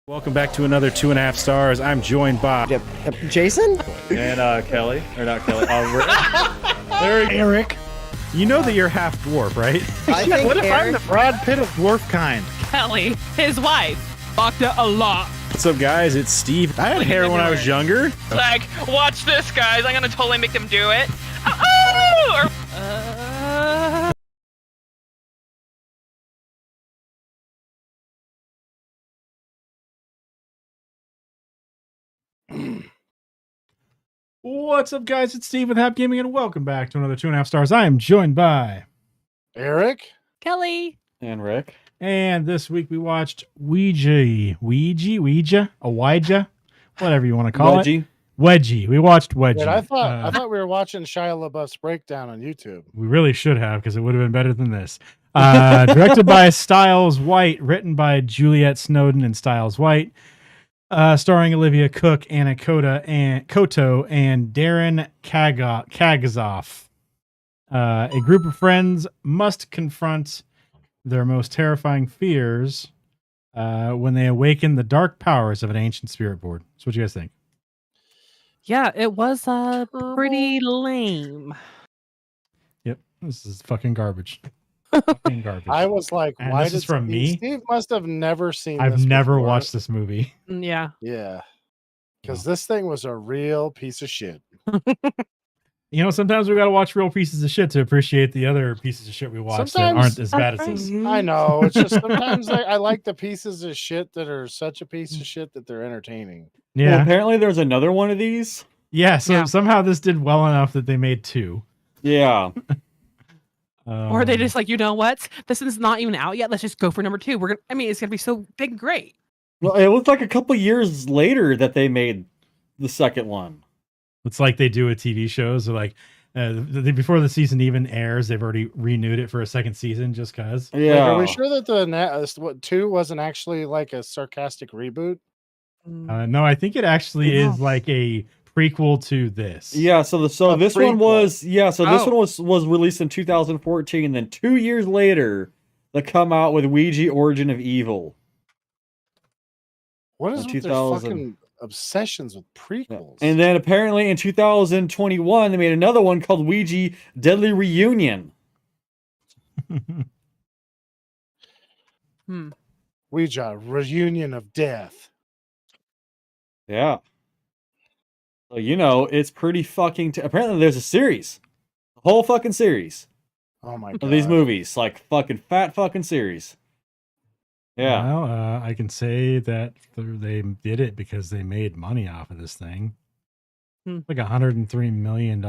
Welcome back to another 2.5 stars. I'm joined by Jason and Kelly, or not Kelly, Eric. You know that you're half dwarf, right? What if I'm the Brad Pitt of dwarf kind? Kelly, his wife, fucked it a lot. What's up, guys? It's Steve. I had hair when I was younger. Like, watch this, guys. I'm gonna totally make them do it. Oh! What's up, guys? It's Steve with Hap Gaming, and welcome back to another 2.5 stars. I am joined by Eric? Kelly. and Rick. And this week we watched Ouija, whatever you want to call it. Wedgie. We watched Wedgie. Wait, I thought we were watching Shia LaBeouf's breakdown on YouTube. We really should have, because it would have been better than this. Directed by Styles White, written by Juliet Snowden and Styles White, starring Olivia Cook, Anna Koto, and Darren Kagazoff. A group of friends must confront their most terrifying fears when they awaken the dark powers of an ancient spirit board. So what do you guys think? Yeah, it was pretty lame. Yep, this is fucking garbage. Fucking garbage. I was like, And why this did is from me? Steve must have never seen I've this never before. watched this movie. Yeah. Yeah. Because this thing was a real piece of shit. You know, sometimes we got to watch real pieces of shit to appreciate the other pieces of shit we watch that aren't as bad as this. I know. It's just sometimes I like the pieces of shit that are such a piece of shit that they're entertaining. Yeah. Well, apparently there's another one of these. Yeah, so Yeah. somehow this did well enough that they made two. Yeah. Or they just like, you know what? This is not even out yet. Let's just go for number 2. It's gonna be so big and great. Well, it was like a couple years later that they made the second one. It's like they do with TV shows. So like before the season even airs, they've already renewed it for a second season just because. Yeah. Like, are we sure that the 2 wasn't actually like a sarcastic reboot? No, I think it actually is like a prequel to this. Yeah, so this one prequel. was this Oh. one was released in 2014, and then 2 years later they come out with Ouija Origin of Evil. What is with their 2000. fucking obsessions with prequels? And then apparently in 2021 they made another one called Ouija Deadly Reunion. Ouija, Reunion of Death. Yeah. So, you know, it's pretty fucking... apparently there's a series. A whole fucking series Oh my of god. these movies. Like, fucking fat fucking series. Yeah. Well, I can say that they did it because they made money off of this thing. Like $103 million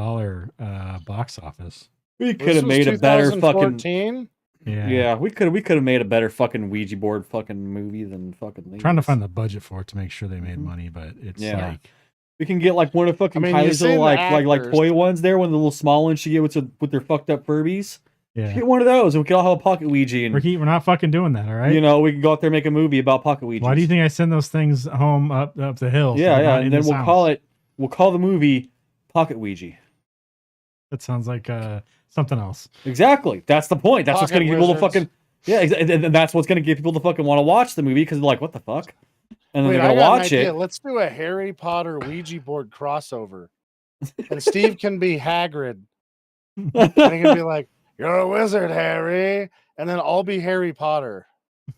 box office. We could have made a better fucking... 2014? Yeah, we could have made a better fucking Ouija board fucking movie than fucking these. Trying to find the budget for it to make sure they made money, but it's Yeah. like... We can get like one of the fucking I mean, Kylie's you've seen little the like actors. toy ones there, one of the little small ones she gets with their fucked up Furbies. Yeah. Get one of those, and we can all have a pocket Ouija, and Ricky, we're not fucking doing that, all right? you know, we can go out there and make a movie about pocket Ouija. Why do you think I send those things home up the hill? so Yeah, they're yeah, not and in then this house? we'll call the movie Pocket Ouija. That sounds like something else. Exactly. That's the point. That's what's Pocket going to get people to wizards. fucking and that's what's going to get people to fucking want to watch the movie because they're like, what the fuck? And then Wait, they're I going to got an watch idea. it. Let's do a Harry Potter Ouija board crossover. And Steve can be Hagrid. And he can be like, "You're a wizard, Harry." And then I'll be Harry Potter.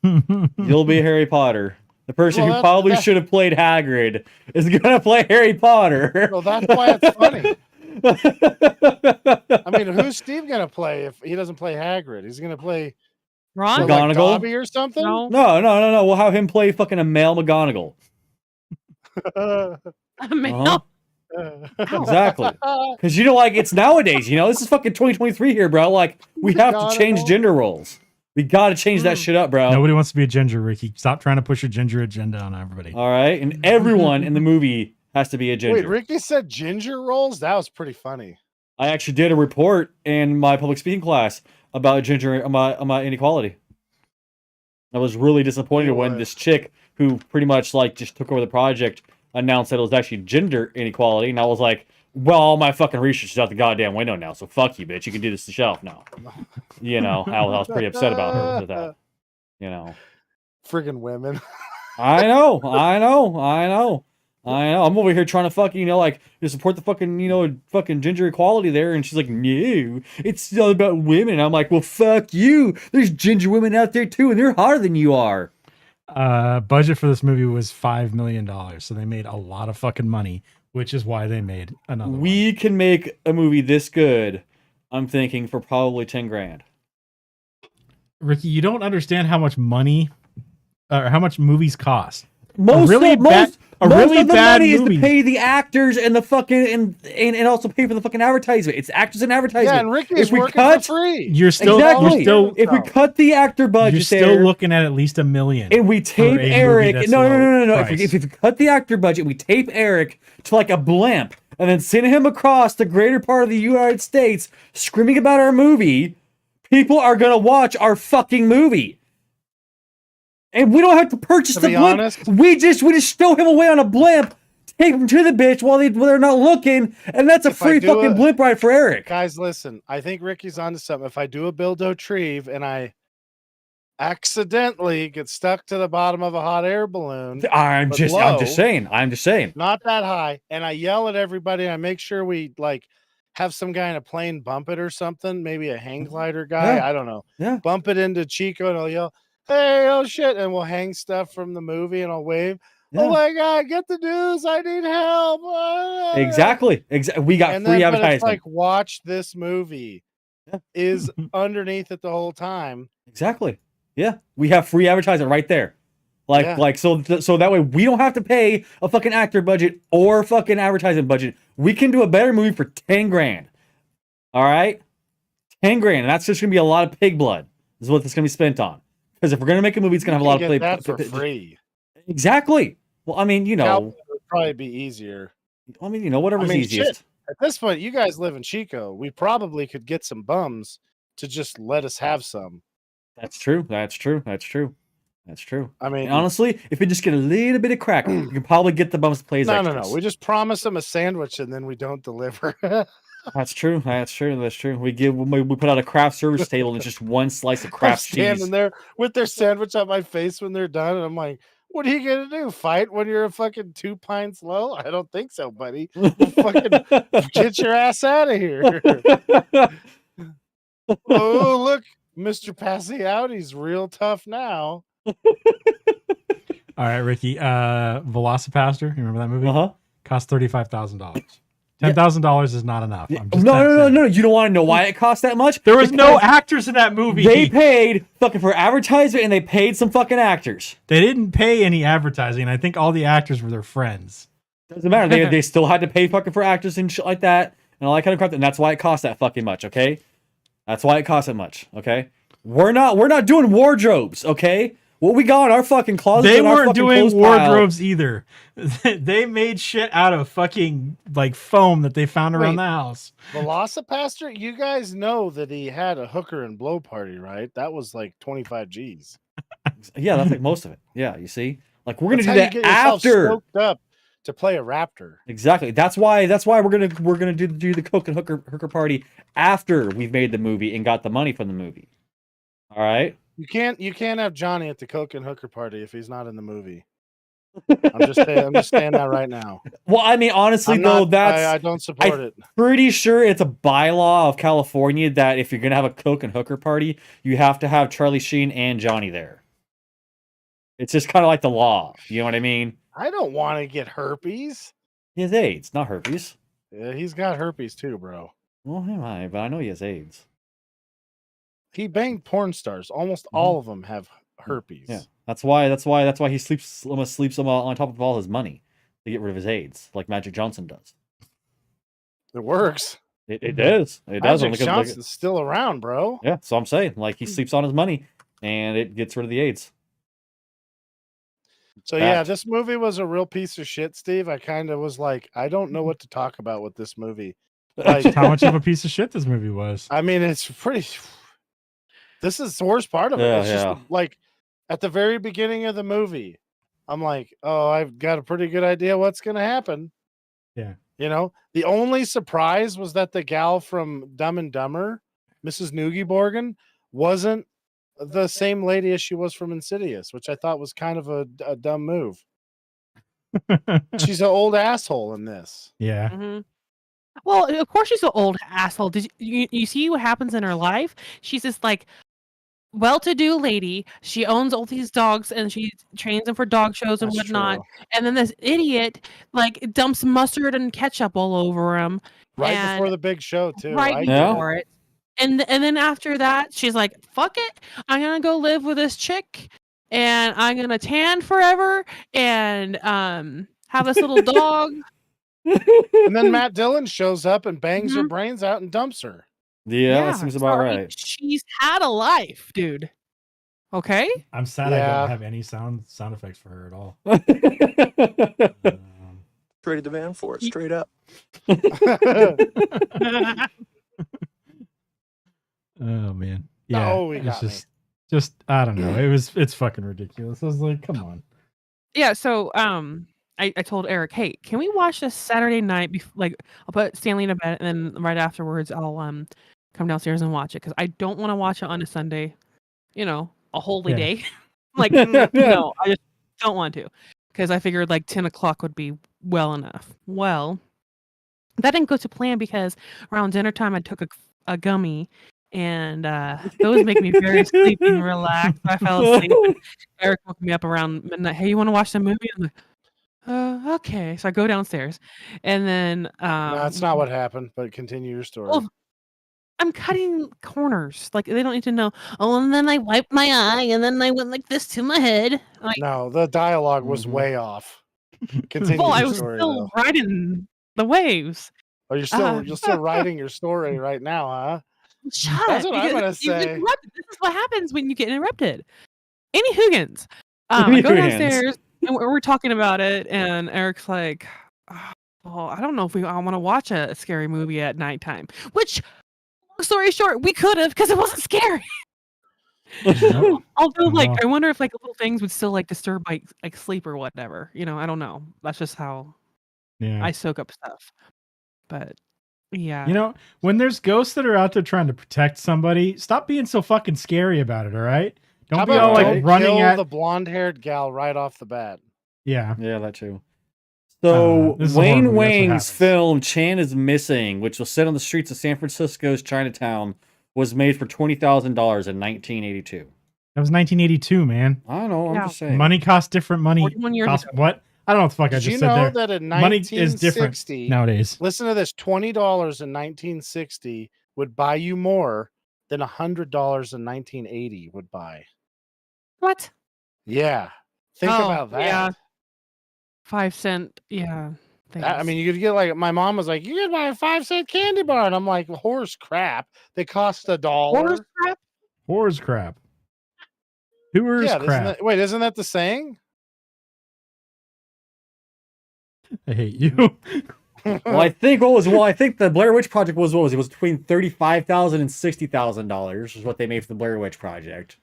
You'll be Harry Potter. The person Well, who probably should have played Hagrid is going to play Harry Potter. Well, that's why it's funny. I mean, who's Steve gonna play if he doesn't play Hagrid? He's gonna play Ron? McGonagall? like Dobby or something. No. No. We'll have him play fucking a male McGonagall. Male. Exactly. Because you know, like it's nowadays. You know, this is fucking 2023 here, bro. Like we have to change McGonagall. gender roles. We got to change that shit up, bro. Nobody wants to be a ginger, Ricky. Stop trying to push your ginger agenda on everybody. All right, and everyone in the movie has to be a ginger. Wait, Ricky said ginger rolls. That was pretty funny. I actually did a report in my public speaking class about ginger, about inequality. I was really disappointed when this chick, who pretty much like just took over the project, announced that it was actually gender inequality, and I was like, "Well, all my fucking research is out the goddamn window now. So fuck you, bitch. You can do this yourself now." You know, I was pretty upset about her with that. You know, Friggin' women. I know. I'm over here trying to fucking, like, support the fucking, fucking gender equality there. And she's like, no, it's all about women. And I'm like, well, fuck you. There's ginger women out there too, and they're hotter than you are. Budget for this movie was $5 million. So they made a lot of fucking money, which is why they made another one. We can make a movie this good, I'm thinking, for probably 10 grand. Ricky, you don't understand how much money or how much movies cost. Most really of bad the money is movie. to pay the actors and the fucking and also pay for the fucking advertisement. It's actors and advertisement. Yeah, and Ricky's If we working cut- for free. You're still Exactly. you're If we cut the actor budget still there, looking at least $1 million. and we tape a movie Eric. that's No. low If price. we cut the actor budget, we tape Eric to like a blimp and then send him across the greater part of the United States screaming about our movie. People are gonna watch our fucking movie. And we don't have to purchase To the be blimp. honest- We just stow him away on a blimp, take him to the bitch while they're not looking, and that's a If I free do fucking it- blimp ride for Eric. Guys, listen. I think Ricky's onto something. If I do a Bill Dotrieve and I accidentally get stuck to the bottom of a hot air balloon, I'm but just low. saying. not that high, and I yell at everybody, I make sure we like have some guy in a plane bump it or something, maybe a hang glider guy. Yeah. I don't know. Yeah. Bump it into Chico and I'll yell, "Hey, oh shit," and we'll hang stuff from the movie and I'll wave. Yeah. Oh my god, get the news! I need help. Ah. Exactly. We got And free then, but it's advertisement. like, watch this movie. Yeah. Is underneath it the whole time. Exactly. Yeah, we have free advertising right there. So that way we don't have to pay a fucking actor budget or fucking advertising budget. We can do a better movie for 10 grand. All right, 10 grand. And that's just gonna be a lot of pig blood. Is what it's gonna be spent on. Because if we're gonna make a movie, it's gonna have a lot of Get play. that for free. Exactly. Well, I mean, Cowboy would probably be easier. whatever's I mean, easiest. shit. At this point, you guys live in Chico. We probably could get some bums to just let us have some. That's true. That's true. I mean, And honestly, if we just get a little bit of crack, you can probably get the bums to play as no. extras. We just promise them a sandwich and then we don't deliver. That's true. We put out a craft service table and it's just one slice of I'm craft standing cheese. there with their sandwich on my face when they're done, and I'm like, "What are you gonna do? Fight when you're a fucking 2 pints low? I don't think so, buddy. Fucking get your ass out of here." Oh, look, Mr. Passy out. He's real tough now. All right, Ricky. Velocipaster. You remember that movie? Uh-huh. Cost $35,000. $10,000 is not enough. I'm just No. saying. You don't want to know why it cost that much? There was no Because actors in that movie. They paid fucking for advertisement and they paid some fucking actors. They didn't pay any advertising. I think all the actors were their friends. Doesn't matter. They still had to pay fucking for actors and shit like that and all that kind of crap. And that's why it cost that fucking much, okay? That's why it cost that much, okay? We're not doing wardrobes, okay? What we got in our fucking closet? They and our weren't fucking doing clothes pile. wardrobes either. They made shit out of fucking like foam that they found around Wait. the house. Velocipaster, you guys know that he had a hooker and blow party, right? That was like 25 G's. Yeah, that's like most of it. Yeah, you see, like we're gonna That's do how you that get yourself after. stoked up to play a raptor. Exactly. That's why we're gonna do the Coke and hooker party after we've made the movie and got the money from the movie. All right. You can't have Johnny at the Coke and hooker party if he's not in the movie. I'm just saying that right now. Well, I mean, honestly, I don't support it. Pretty sure it's a bylaw of California that if you're gonna have a Coke and hooker party, you have to have Charlie Sheen and Johnny there. It's just kind of like the law. You know what I mean? I don't want to get herpes. He has AIDS, not herpes. Yeah, he's got herpes too, bro. Well, he might, but I know he has AIDS. He banged porn stars. Almost all of them have herpes. Yeah, that's why he sleeps on top of all his money to get rid of his AIDS, like Magic Johnson does. It works. It does. It does. Magic Johnson's still around, bro. Yeah, so I'm saying, like, he sleeps on his money, and it gets rid of the AIDS. So yeah, this movie was a real piece of shit, Steve. I kind of was like, I don't know what to talk about with this movie. Like, How much of a piece of shit this movie was. I mean, it's pretty. This is the worst part of it. Yeah, It's just like at the very beginning of the movie, I'm like, oh, I've got a pretty good idea what's going to happen. Yeah. You know, the only surprise was that the gal from Dumb and Dumber, Mrs. Noogie wasn't the same lady as she was from Insidious, which I thought was kind of a dumb move. She's an old asshole in this. Yeah. Mm-hmm. Well, of course she's an old asshole. Did you see what happens in her life? She's this like well-to-do lady. She owns all these dogs and she trains them for dog shows and That's whatnot. true. And then this idiot like dumps mustard and ketchup all over him Right before the big show, too. right before it. And then after that, she's like, "Fuck it, I'm gonna go live with this chick, and I'm gonna tan forever and have this little dog." And then Matt Dillon shows up and bangs her brains out and dumps her. Yeah, that seems about right. She's had a life, dude. Okay. I'm sad I don't have any sound effects for her at all. Traded the van for it, straight up. Oh man. Yeah. Oh, it's just I don't know. It's fucking ridiculous. I was like, come on. Yeah, so I told Eric, hey, can we watch this Saturday night? Like, I'll put Stanley in a bed, and then right afterwards, I'll come downstairs and watch it because I don't want to watch it on a Sunday, you know, a holy day. Like, no, I just don't want to because I figured like 10 o'clock would be well enough. Well, that didn't go to plan because around dinner time, I took a gummy. And those make me very sleepy and relaxed. I fell asleep. And Eric woke me up around midnight. Hey, you want to watch the movie? I'm like, okay. So I go downstairs, and then no, that's not what happened. But continue your story. Well, I'm cutting corners. Like they don't need to know. Oh, and then I wiped my eye, and then I went like this to my head. Like, no, the dialogue was way off. Continue well, I your was story. still riding the waves. Oh, you're still writing your story right now, huh? Shut That's up, what I'm gonna say. This is what happens when you get interrupted. Any Hoogans. I go downstairs and we're talking about it, and Eric's like, "Oh, I don't know if I want to watch a scary movie at nighttime." Which, long story short, we could have because it wasn't scary. Although, like, I wonder if like little things would still like disturb my like sleep or whatever. You know, I don't know. That's just how I soak up stuff. But yeah, you know, when there's ghosts that are out there trying to protect somebody, stop being so fucking scary about it. All right, don't be all like running at the blonde-haired gal right off the bat. Yeah, that too. So Wayne Wang's film "Chan is Missing," which was set on the streets of San Francisco's Chinatown, was made for $20,000 in 1982. That was 1982, man. I don't know. I'm just saying. Money costs different. Money costs what? I don't know what the fuck I just said there. Did you know that in 1960, money is different nowadays? Listen to this: $20 in 1960 would buy you more than $100 in 1980 would buy. What? Yeah, think about that. Yeah. 5 cent. Yeah. I mean, you could get like my mom was like, you could buy a 5-cent candy bar, and I'm like, horse crap. They cost $1. Horse crap. Horse crap. Tours Yeah, crap. isn't that the saying? I hate you. Well, I think the Blair Witch Project was what was it? It was between $35,000 and $60,000 is what they made for the Blair Witch Project.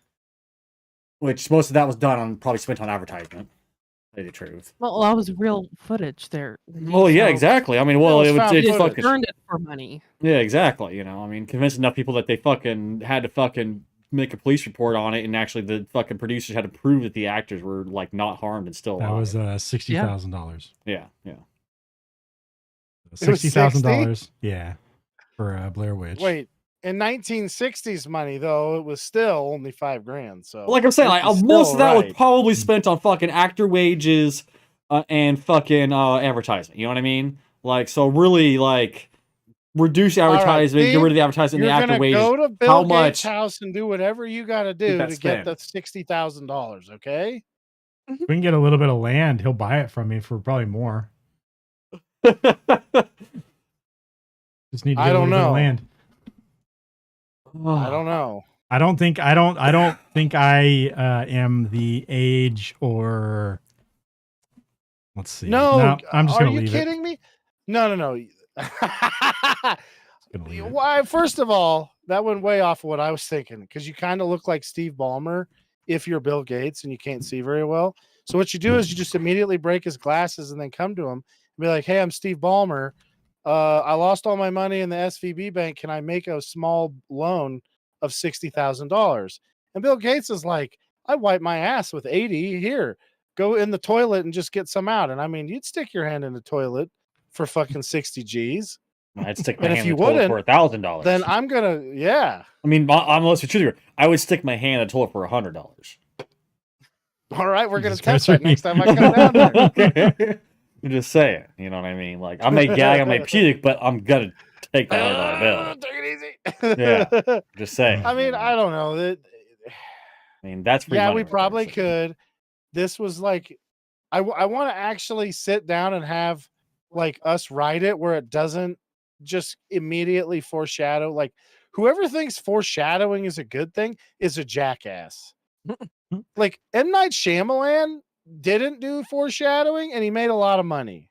Which most of that was done on probably spent on advertisement. To tell you the truth. Well, that was real footage there. Well, yeah, So exactly. I mean, That well, was it was found it's they footage. fucking turned it for money. yeah, exactly. You know, I mean, convinced enough people that they fucking had to fucking make a police report on it, and actually the fucking producers had to prove that the actors were like not harmed and still That alive. was $60,000. Yeah. It was $60,000. Yeah, for Blair Witch. Wait, in 1960s money though, it was still only $5,000. So Like I'm saying, Rick like, is most still of that was right. probably spent on fucking actor wages and fucking advertisement. You know what I mean? Like, so really, like, reduce right, advertisement, get Steve, rid of the advertisement, and You're the actor gonna wages. go to Bill How Gates' much? house and do whatever you got to do that to get spent? the $60,000. Okay. If we can get a little bit of land, he'll buy it from me for probably more. Just need to get I a don't little bit of know. land. I don't know. I don't think I am the age or let's see. No, I'm just are gonna you leave kidding me? No. Gonna leave it. Why? First of all, that went way off of what I was thinking because you kind of look like Steve Ballmer if you're Bill Gates and you can't see very well. So what you do is you just immediately break his glasses and then come to him and be like, "Hey, I'm Steve Ballmer. I lost all my money in the SVB bank. Can I make a small loan of $60,000?" And Bill Gates is like, "I wipe my ass with 80 here. Go in the toilet and just get some out." And I mean, you'd stick your hand in the toilet for fucking 60 G's. I'd stick my And if hand you in the toilet wouldn't, for $1,000. then I'm gonna, yeah. I mean, I'm let's be true. I would stick my hand in the toilet for $100. All right, we're gonna Jesus test Christ, that next time I come down there. Okay. I'm just saying, you know what I mean? Like, I may gag, I may puke, but I'm gonna take that $100 bill. Take it easy. Yeah. Just saying. I mean, I don't know. I mean, that's free Yeah, money we right probably there, so. could. This was like, I want to actually sit down and have like us write it where it doesn't just immediately foreshadow. Like, whoever thinks foreshadowing is a good thing is a jackass. Like, M. Night Shyamalan didn't do foreshadowing and he made a lot of money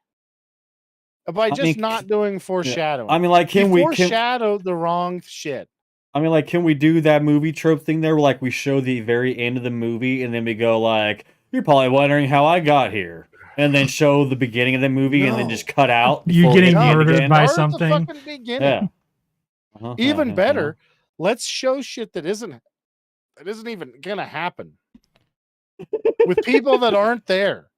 by just not doing foreshadowing. I mean, like, he foreshadowed the wrong shit. I mean, like, can we do that movie trope thing there where, like, we show the very end of the movie and then we go, like, you're probably wondering how I got here. And then show the beginning of the movie and then just cut out. You before we getting get to the murdered beginning. by Start at the something. fucking beginning. Yeah. Even better, let's show shit that isn't even gonna happen with people that aren't there.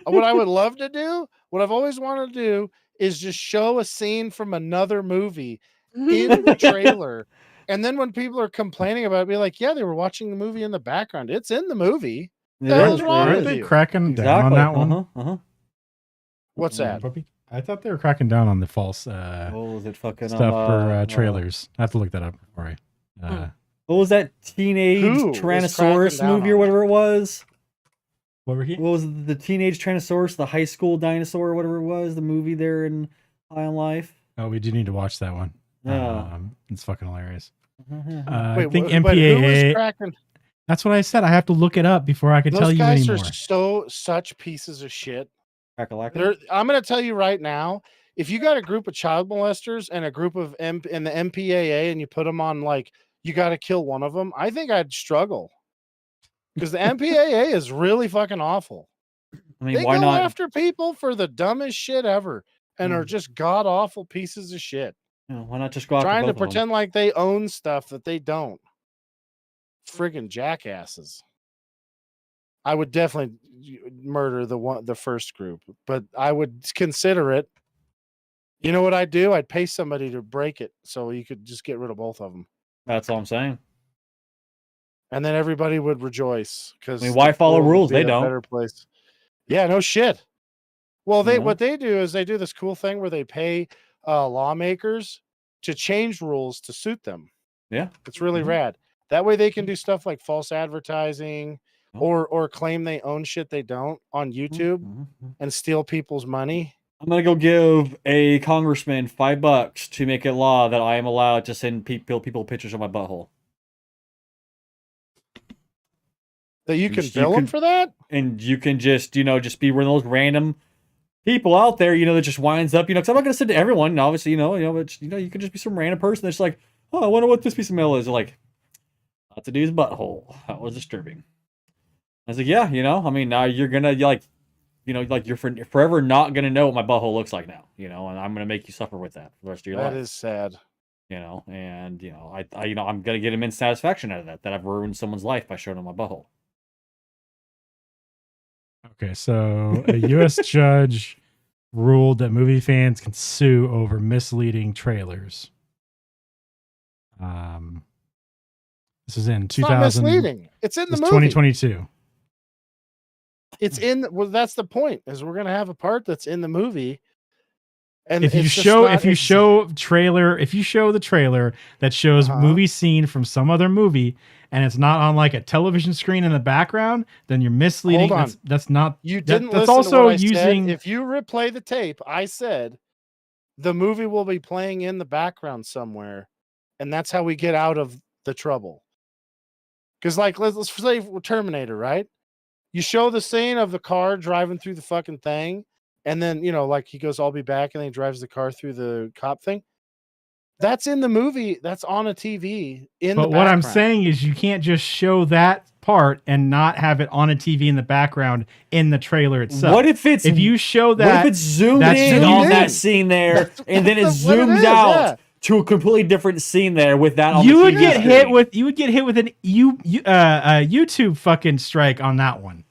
What I would love to do, what I've always wanted to do, is just show a scene from another movie in the trailer, and then when people are complaining about it, be like, "Yeah, they were watching the movie in the background. It's in the movie." It The hell's is, wrong it with is. They're you? cracking down on that one. What's that? I thought they were cracking down on the false What was it fucking stuff for trailers. I have to look that up before I. What was that teenage Who is Tyrannosaurus cracking down movie on or it? whatever it was? What were he? What was the teenage Tyrannosaurus, the high school dinosaur, or whatever it was? The movie there in High on Life. Oh, we do need to watch that one. Yeah. It's fucking hilarious. Mhm. I think but who is MPAA. cracking? That's what I said. I have to look it up before I can tell Those you guys anymore. are such pieces of shit. Crack-a-lack-a? I'm going to tell you right now, if you got a group of child molesters and a group of in the MPAA and you put them on, like, you got to kill one of them, I think I'd struggle because the MPAA is really fucking awful. I mean, They why go not? after people for the dumbest shit ever and are just god awful pieces of shit. You know, why not just go after Trying to both of them? pretend like they own stuff that they don't. Friggin' jackasses. I would definitely murder the first group, but I would consider it. You know what I'd do? I'd pay somebody to break it so you could just get rid of both of them. That's all I'm saying. And then everybody would rejoice because I mean, why follow rules? They don't. Better place. Yeah, no shit. Well, You know? what they do is they do this cool thing where they pay lawmakers to change rules to suit them. Yeah. It's really Mhm. rad. That way they can do stuff like false advertising Oh. or claim they own shit they don't on YouTube Mhm. and steal people's money. I'm gonna go give a congressman $5 to make it law that I am allowed to send people pictures of my butthole. That you can You bill them can- for that? And you can just just be one of those random people out there, that just winds up, because I'm not gonna send to everyone, obviously, but you can just be some random person that's like, oh, I wonder what this piece of mail is. They're like, that's a dude's butthole. That was disturbing. I was like, yeah, now you're gonna you're forever not gonna know what my butthole looks like now, and I'm gonna make you suffer with that for the rest of your life. That is sad. And I'm gonna get immense satisfaction out of that I've ruined someone's life by showing them my butthole. Okay, so a U.S. judge ruled that movie fans can sue over misleading trailers. This is in It's not 2000. misleading. It's in the It's movie. 2022. It's in. Well, that's the point. Is we're gonna have a part that's in the movie. And If you it's just show not if you show the trailer that shows movie scene from some other movie and it's not on like a television screen in the background, then you're misleading. Hold on. That's not. You didn't That's listen also to what I using. said. If you replay the tape, I said the movie will be playing in the background somewhere, and that's how we get out of the trouble. Because, like, let's say Terminator, right? You show the scene of the car driving through the fucking thing, and then like he goes, "I'll be back," and then he drives the car through the cop thing. That's in the movie. That's on a TV in the But what I'm background. saying is you can't just show that part and not have it on a TV in the background in the trailer itself. What if you show what that if it's zoomed that's in zoomed on in? that scene there, and then it That's what it zooms is, out yeah. to a completely different scene there with that on you the would TV get screen? hit with an YouTube fucking strike on that one.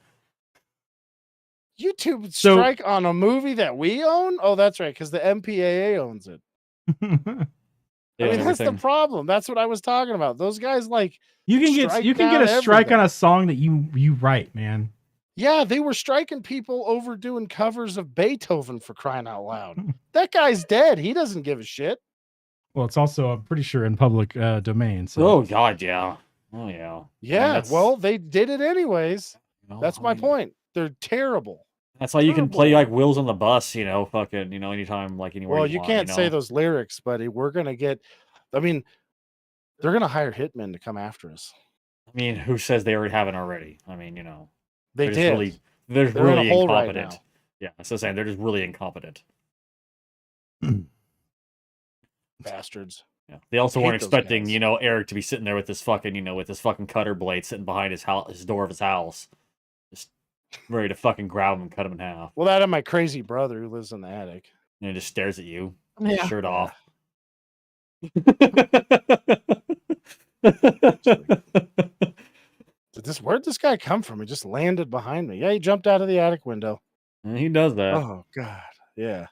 YouTube So- strike on a movie that we own? Oh, that's right, because the MPAA owns it. Yeah, I mean, that's the everything. problem. That's what I was talking about. Those guys, like, You can Strike get down a strike everything. on a song that you write, man. yeah, they were striking people over doing covers of Beethoven, for crying out loud. That guy's dead. He doesn't give a shit. Well, it's also I'm pretty sure in public domain. So Oh God, yeah. Oh yeah. Yeah, that's- well, they did it anyways. That's my I mean, point. They're terrible. That's why you can play Terrible. like Wheels on the Bus, fucking, anytime, like anywhere. Well, you want, can't say those lyrics, buddy. We're gonna get. I mean, they're gonna hire hitmen to come after us. I mean, who says they already haven't already? I mean, They they're just did. really, they're They're in a really hole right incompetent. now. Yeah, that's what I'm saying. They're just really incompetent. Bastards. Yeah. They also I weren't hate those expecting, guys. Eric to be sitting there with this fucking, with this fucking cutter blade sitting behind his house, his door of his house, just ready to fucking grab him and cut him in half. Well, that and my crazy brother who lives in the attic. And he just stares at you, Yeah. shirt off. Where'd this guy come from? He just landed behind me. Yeah, he jumped out of the attic window. And he does that. Oh God. Yeah.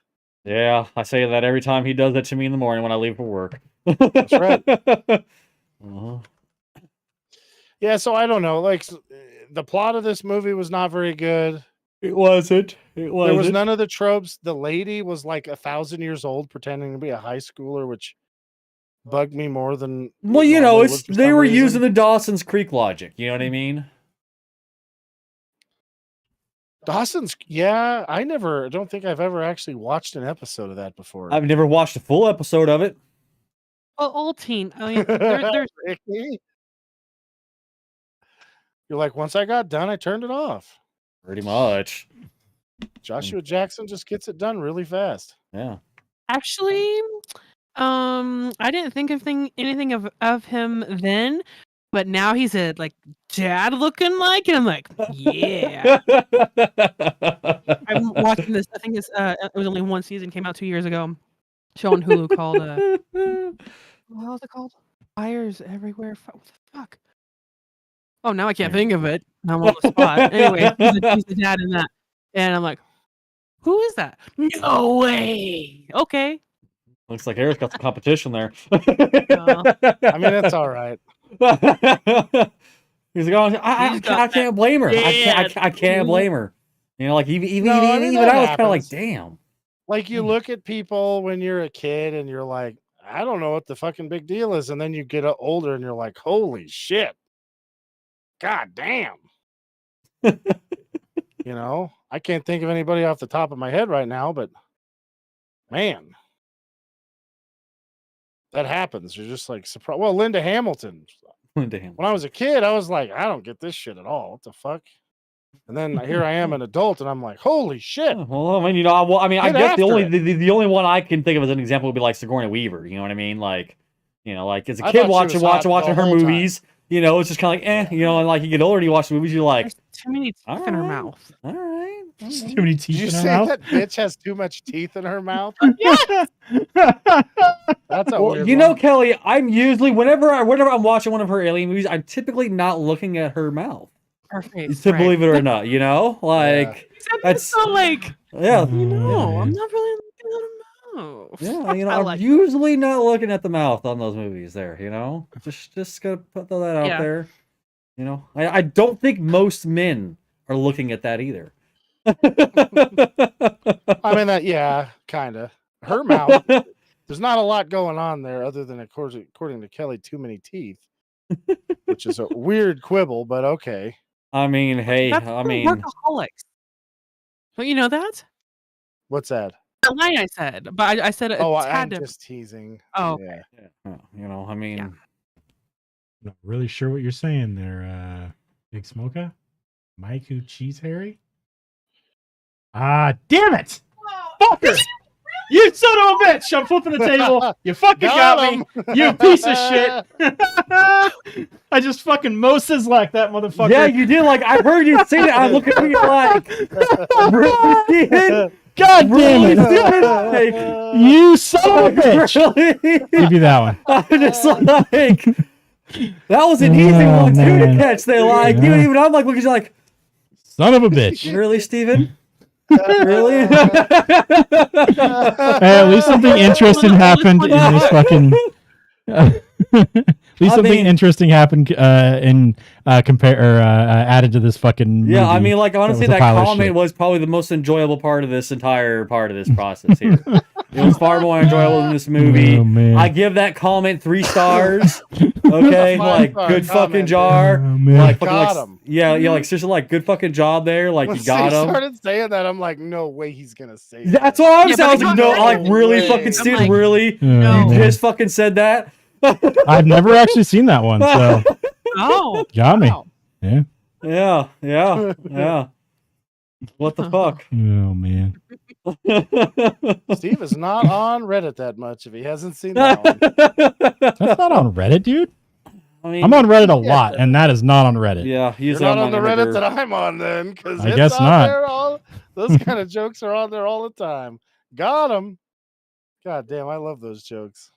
Yeah, I say that every time he does that to me in the morning when I leave for work. That's right. Uh-huh. Yeah, so I don't know. Like the plot of this movie was not very good. It wasn't. It There wasn't. was none of the tropes. The lady was like 1,000 years old, pretending to be a high schooler, which bugged me more than. Well, it normally it's would for they some were reason. using the Dawson's Creek logic. You know what I mean? Dawson's. Yeah, I don't think I've ever actually watched an episode of that before. I've never watched a full episode of it. Well, old teen. I mean, there's Ricky? You're like, once I got done, I turned it off. Pretty much. Joshua Jackson just gets it done really fast. Yeah. actually, I didn't think of anything of him then, but now he's a like dad looking like, and I'm like, yeah. I'm watching this. I think it was only one season. Came out 2 years ago. Show on Hulu called what was it called? Fires Everywhere. What the fuck? Oh, now I can't think of it. Now I'm on the spot. Anyway, he's the dad in that, and I'm like, who is that? No way. Okay. Looks like Eric's got some competition there. I mean, it's all right. He's like, oh, I can't blame her. I can't blame her. Like even No, I mean, that I was kind of like, happens. damn. Like you look at people when you're a kid and you're like, I don't know what the fucking big deal is. And then you get older and you're like, holy shit. God damn. I can't think of anybody off the top of my head right now, but man, that happens. You're just like surprised. Well, Linda Hamilton. Damn. When I was a kid, I was like, I don't get this shit at all. What the fuck? And then here I am, an adult, and I'm like, holy shit. Well, I mean, you know, I Get guess the after only it. the only one I can think of as an example would be like Sigourney Weaver. You know what I mean? Like, you know, like as a I kid thought she was hot watching the her whole time. movies. You know, it's just kind of like, you know, and like you get older and you watch the movies, you're like, There's too many teeth in her mouth. all right. There's too many Did teeth you in her say mouth. that bitch has too much teeth in her mouth? Yes. That's a Well, weird you know, one. Kelly, I'm usually whenever I'm watching one of her alien movies, I'm typically not looking at her mouth. Her face. To right. believe it or not, you know, like Except that's it's so like, yeah, no, I'm man. not really looking at her mouth. yeah. You know, I I'm like that. usually not looking at the mouth on those movies. There, you know, just gotta put that out Yeah. there. You know, I don't think most men are looking at that either. I mean, that, yeah, kind of. Her mouth, there's not a lot going on there other than, according to Kelly, too many teeth, which is a weird quibble, but okay. I mean, hey, That's I for mean, workaholics. Don't you know that? What's that? The line I said, but I said it. Oh, a tad I'm different. just teasing. Oh, Yeah. you know, I mean, Not really sure what you're saying there, Big Smoka. Mike who cheese Harry? Ah, damn it! Fucker! You son of a bitch! I'm flipping the table. You fucking got me. You piece of shit. I just fucking Moses like that motherfucker. yeah, you did. Like I heard you say it. I'm looking at you like, really, Steven? God damn it! Like, You son of a bitch! really? Give you that one. I'm just like, that was an easy Oh, one too to man. catch. They like, Yeah. even I'm like looking at you like, Son of a bitch. really, Steven? Really? Hey, at least something interesting happened in this fucking. At least I something mean- interesting happened added to this fucking. Yeah, I movie. mean, like honestly, was a that pile of comment shit. was probably the most enjoyable part of this entire part of this process here. It was far more enjoyable than this movie. Oh, man. I give that comment 3 stars. Okay, like Five-star good fucking comment, jar. Oh, man. Like fucking Got like, him. yeah, like seriously, like good fucking job there. Like When you got Steve him. started saying that, I'm like, no way he's gonna say That's that. what I'm Yeah, saying. I but was like, it's no, not like right. really, Way. fucking I'm Steve, like, really? Oh, You No. man. just fucking said that? I've never actually seen that one, so Oh, got me. wow. Yeah. Yeah. What the fuck? Oh man. Steve is not on Reddit that much if he hasn't seen that one. That's not on Reddit, dude. I mean, I'm on Reddit a lot, and that is not on Reddit. yeah, You're usually not I'm on the never Reddit there. that I'm on then, because I guess not. Those kind of jokes are on there all the time. Got him. God damn, I love those jokes.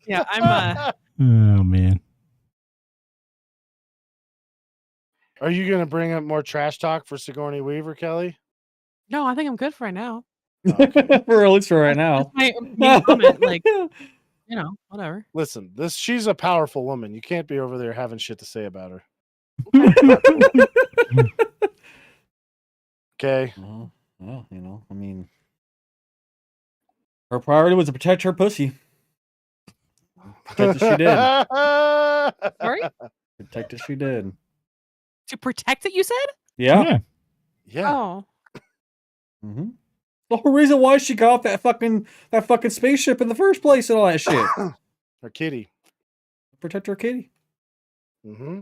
Yeah, I'm. Oh man. Are you gonna bring up more trash talk for Sigourney Weaver, Kelly? No, I think I'm good for right now. For at least for right now. That's my main comment. Like, you know, whatever. Listen, she's a powerful woman. You can't be over there having shit to say about her. Okay. Well, you know, I mean, her priority was to protect her pussy. Protect as she did. Sorry, Protect as she did. to protect it. You said? Yeah. Yeah. Oh, Mm-hmm. The whole reason why she got off that fucking spaceship in the first place and all that shit. Her kitty. Protect her kitty. Mm-hmm.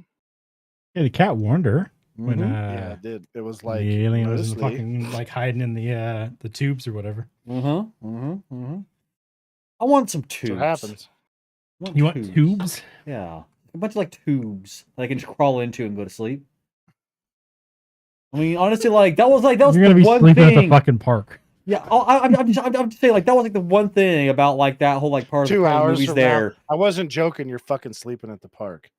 Yeah, the cat warned her when Mhm. Yeah, it did. It was like the alien was mostly- fucking like hiding in the tubes or whatever. I want some That's tubes. what happens. You want tubes? Yeah. A bunch of like tubes that I can just crawl into and go to sleep. I mean, honestly, like that was You're the gonna be one sleeping at thing. the fucking park. Yeah, I'm just saying, like that was like the one thing about like that whole like part of 2 the hours movies from there. now, I wasn't joking. You're fucking sleeping at the park.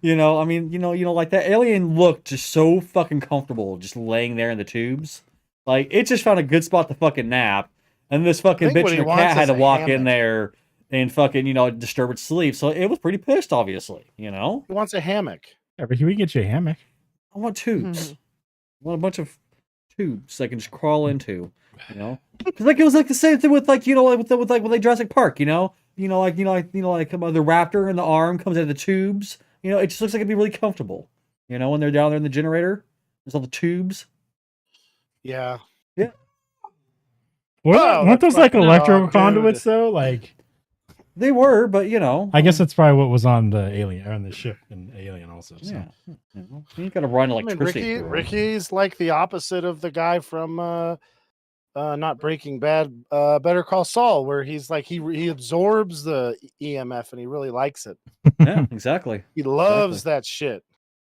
You know, I mean, like that alien looked just so fucking comfortable, just laying there in the tubes. Like it just found a good spot to fucking nap, and this fucking think bitch what he and her wants cat had is to a walk in hammock. there and fucking disturb its sleep. So it was pretty pissed, obviously. He wants a hammock. Yeah, but we can get you a hammock. I want tubes. I want a bunch of tubes I can just crawl into. Because like it was like the same thing with like with Jurassic Park. Like the raptor and the arm comes out of the tubes. It just looks like it'd be really comfortable. When they're down there in the generator, there's all the tubes. Yeah. Weren't Oh, those that's like fucking electrical dog, conduits dude. though? Like They were, but you know. I guess that's probably what was on the alien on the ship in Alien also. So. Yeah. You gotta run I mean, electricity. through 'em. Ricky's like the opposite of the guy from not Breaking Bad, Better Call Saul, where he's like he absorbs the EMF and he really likes it. Yeah, exactly. He loves that shit.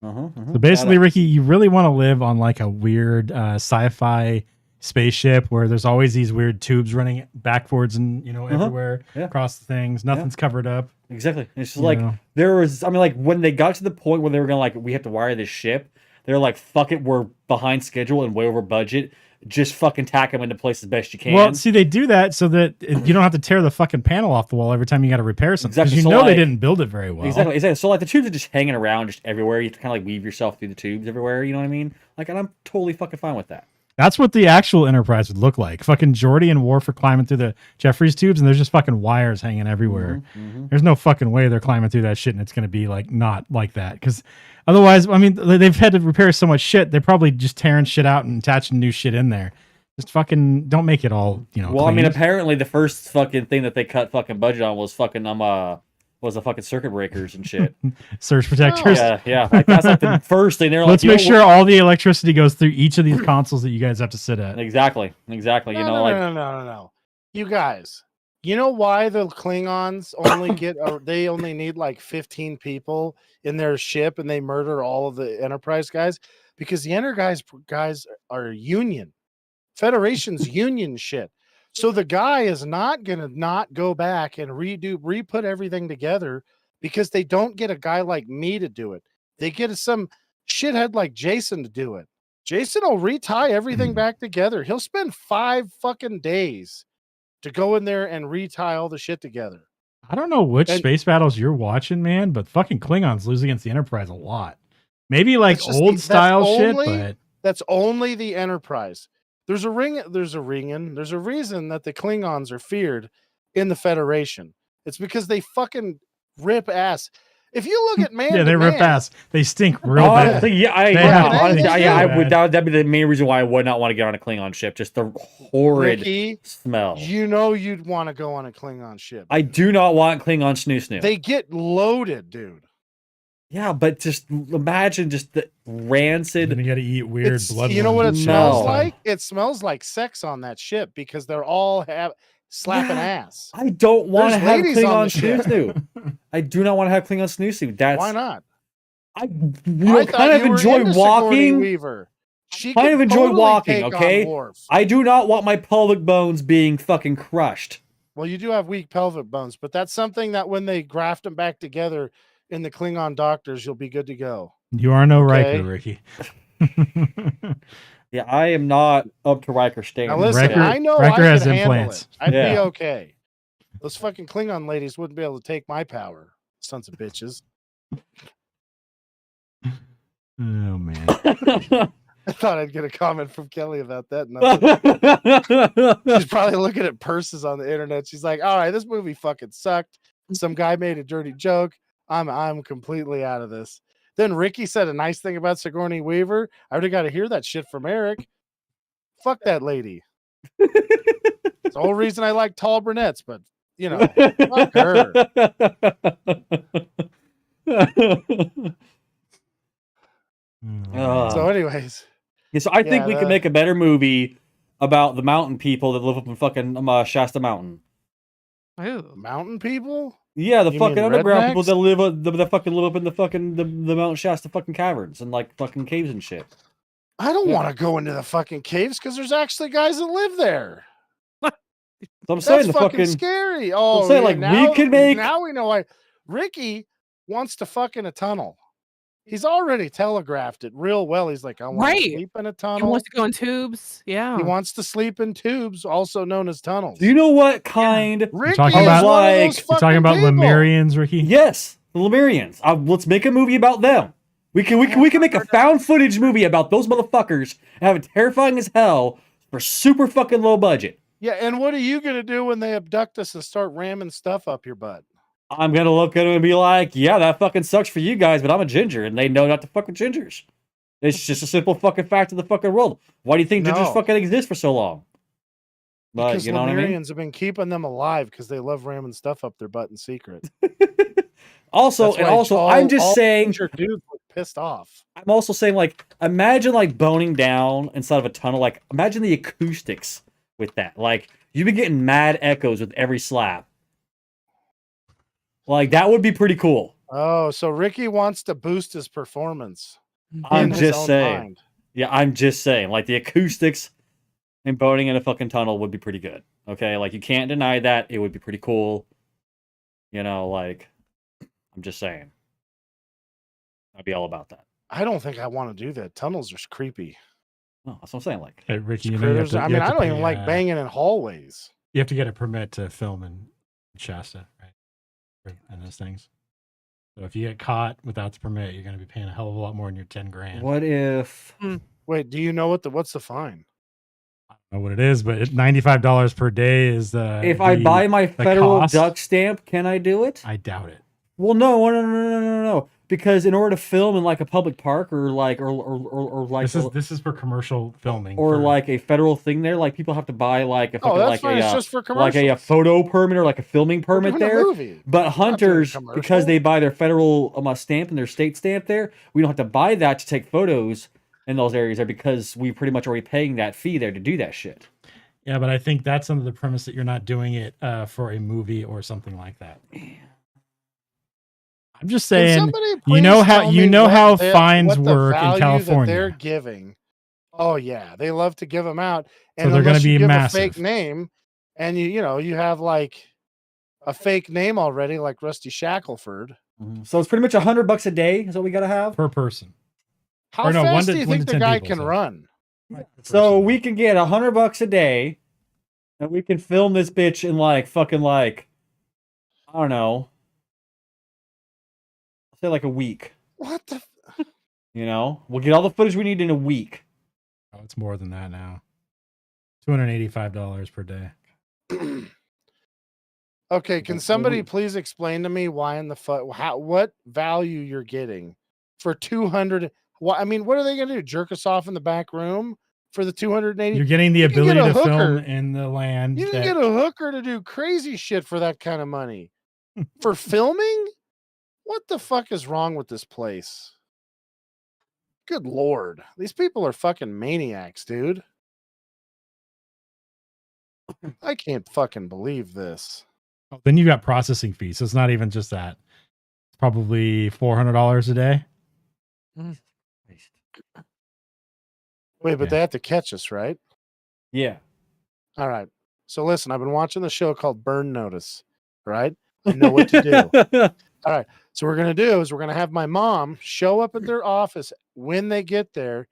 So basically, Ricky, you really want to live on like a weird sci-fi spaceship where there's always these weird tubes running backwards and everywhere across the things. Nothing's covered up. Exactly. It's just like there was. I mean, like when they got to the point where they were gonna like, we have to wire this ship. They're like, fuck it, we're behind schedule and way over budget. Just fucking tack them into place as best you can. Well, see, they do that so that you don't have to tear the fucking panel off the wall every time you got to repair something. Because Exactly. So, they like- didn't build it very well. Exactly. So like the tubes are just hanging around just everywhere. You have to kind of like weave yourself through the tubes everywhere. You know what I mean? Like, and I'm totally fucking fine with that. That's what the actual Enterprise would look like. Fucking Geordi and Worf are climbing through the Jeffries tubes, and there's just fucking wires hanging everywhere. There's no fucking way they're climbing through that shit, and it's going to be like not like that. Because otherwise, I mean, they've had to repair so much shit. They're probably just tearing shit out and attaching new shit in there. Just fucking don't make it all, Well, I mean, clean. apparently the first fucking thing that they cut fucking budget on was fucking was the fucking circuit breakers and shit. Surge protectors. Yeah. Like, that's like the first thing. They're like, Let's make sure all the electricity goes through each of these consoles that you guys have to sit at. Exactly. No. You guys, you know why the Klingons only they only need like 15 people in their ship and they murder all of the Enterprise guys? Because the Enterprise guys are Union. Federation's Union shit. So the guy is not gonna not go back and re-put everything together because they don't get a guy like me to do it. They get some shithead like Jason to do it. Jason will retie everything back together. He'll spend 5 fucking days to go in there and retie all the shit together. I don't know which space battles you're watching, man, but fucking Klingons lose against the Enterprise a lot. Maybe like old style shit, but that's only the Enterprise. There's a reason that the Klingons are feared in the Federation. It's because they fucking rip ass. If you look at man, they rip ass. They stink real bad. Honestly, that'd be the main reason why I would not want to get on a Klingon ship. Just the horrid Ricky, smell. You know you'd want to go on a Klingon ship. I do not want Klingon snoo. They get loaded, dude. Yeah, but just imagine just the rancid. You got to eat weird blood. You know what it No. smells like? It smells like sex on that ship because they're all slapping ass. I don't want to There's have ladies on the Klingon ship. snoo. I do not want to have Klingon snoo. That's Why not? I I thought kind of you were enjoy into Sigourney walking. Weaver. She Kind could of enjoy totally walking. take on Okay, Worf. I do not want my pelvic bones being fucking crushed. Well, you do have weak pelvic bones, but that's something that when they graft them back together in the Klingon doctors, you'll be good to go. You are no Okay. Riker, Ricky. Yeah, I am not up to Riker standards. Now listen, Riker- I know Riker I has could handle implants. it. I'd Yeah. be okay. Those fucking Klingon ladies wouldn't be able to take my power. Sons of bitches. Oh man. I thought I'd get a comment from Kelly about that. Nothing. She's probably looking at purses on the internet. She's like, all right, this movie fucking sucked. Some guy made a dirty joke. I'm completely out of this. Then Ricky said a nice thing about Sigourney Weaver. I already got to hear that shit from Eric. Fuck that lady. It's the whole reason I like tall brunettes, but fuck her. So, anyways, Yeah, so I think Yeah, we could make a better movie about the mountain people that live up in fucking Shasta Mountain. Ooh. mountain people. Yeah, the You fucking mean underground people rednecks? that that fucking live up in the fucking the Mount Shasta fucking caverns and like fucking caves and shit. I don't Yeah. want to go into the fucking caves because there's actually guys that live there. So I'm saying That's the fucking fucking scary. Oh, saying, yeah, like, we now, could make- Now we know why Ricky wants to fuck in a tunnel. He's already telegraphed it real well. He's like, I want Right. to sleep in a He tunnel. wants to go in tubes. Yeah. He wants to sleep in tubes, also known as tunnels. Do you know what kind? Ricky talking is about, one of like- those You're talking about fucking people. Lemurians, Ricky? Yes, the Lemurians. Let's make a movie about them. We can make a found footage movie about those motherfuckers and have it terrifying as hell for super fucking low budget. Yeah, and what are you gonna do when they abduct us and start ramming stuff up your butt? I'm gonna look at them and be like, yeah, that fucking sucks for you guys, but I'm a ginger, and they know not to fuck with gingers. It's just a simple fucking fact of the fucking world. Why do you think gingers No. fucking exist for so long? But Because you know what I mean? Lemurians have been keeping them alive because they love ramming stuff up their butt in secret. Also, That's why I'm just saying, Ranger dudes were pissed off. I'm also saying, like, imagine like boning down inside of a tunnel. Like, imagine the acoustics with that. Like, you've been getting mad echoes with every slap. Like, that would be pretty cool. Oh, so Ricky wants to boost his performance. I'm in his just own saying. mind. Yeah, I'm just saying. Like, the acoustics and boning in a fucking tunnel would be pretty good. Okay, like, you can't deny that. It would be pretty cool. You know, like, I'm just saying. I'd be all about that. I don't think I want to do that. Tunnels are creepy. No, that's what I'm saying. Like, Hey, Ricky, you know, you have Critters. to, I you mean, have I to don't pay, even like banging in hallways. You have to get a permit to film in Shasta, right? And those things. So if you get caught without the permit, you're going to be paying a hell of a lot more than your 10 grand. what if? Wait, do you know what's the fine? I don't know what it is, but $95 per day is If I buy my federal cost. duck stamp, can I do it? I doubt it. Well, no. Because in order to film in like a public park or like or like This is for commercial filming or for, like a federal thing there, like people have to buy like a fucking that's like fine. It's just for like a commercials. photo permit or like a filming We're permit doing a there. movie. But doing a hunters, commercial. because they buy their federal stamp and their state stamp there, we don't have to buy that to take photos in those areas there because we pretty much already paying that fee there to do that shit. Yeah, but I think that's under the premise that you're not doing it for a movie or something like that. I'm just saying, you know how fines work in California. They're giving. Oh yeah, they love to give them out, and So they're going to be give massive. a fake name, and you have like a fake name already, like Rusty Shackelford. So it's pretty much $100 a day is what we got to have per person. How Or no, fast one do you to think the 10 guy people, can so. run? So we can get $100 a day, and we can film this bitch in like fucking like, I don't know, say like a week. What the? You know, we'll get all the footage we need in a week. Oh, it's more than that now. $285 per day. Okay, can somebody please explain to me why in the what value you're getting for 200? I mean, what are they going to do? Jerk us off in the back room for the 280? You're getting the You can ability get a to film hooker. in the land. You can get a hooker to do crazy shit for that kind of money. For filming? What the fuck is wrong with this place? Good Lord. These people are fucking maniacs, dude. I can't fucking believe this. Oh, then you got processing fees. So it's not even just that. It's probably $400 a day. Wait, but Yeah. they have to catch us, right? Yeah. All right. So listen, I've been watching the show called Burn Notice, right? I know what to do. All right. So what we're going to do is we're going to have my mom show up at their office when they get there,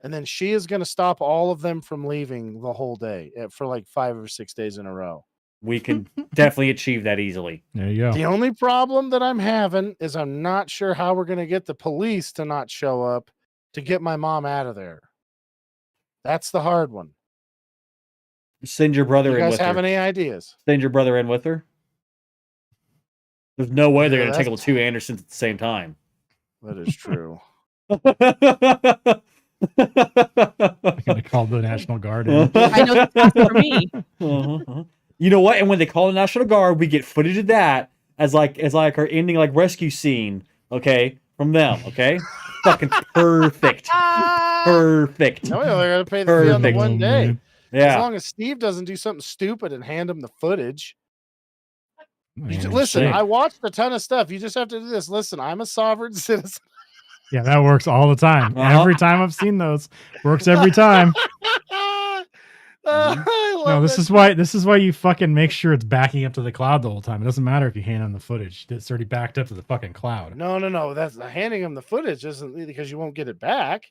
and then she is going to stop all of them from leaving the whole day for like 5 or 6 days in a row. We can definitely achieve that easily. There you go. The only problem that I'm having is I'm not sure how we're going to get the police to not show up to get my mom out of there. That's the hard one. Send your brother You in guys with have her. any ideas? Send your brother in with her. There's no way they're Yeah, going to tackle 2 Andersons at the same time. That is true. I'm going to call the National Guard in. I know that's for me. You know what? And when they call the National Guard, we get footage of that as like our ending like rescue scene. Okay, from them. Okay, fucking perfect. Perfect. No, they're going to pay the fee on the Perfect. one day. As Yeah. long as Steve doesn't do something stupid and hand him the footage. Man, Listen, shit. I watched a ton of stuff. You just have to do this. Listen, I'm a sovereign citizen. Yeah, that works all the time. Uh-huh. Every time I've seen those, works every time. I love No, this that. is why you fucking make sure it's backing up to the cloud the whole time. It doesn't matter if you hand them the footage; it's already backed up to the fucking cloud. No. That's handing him the footage isn't because you won't get it back.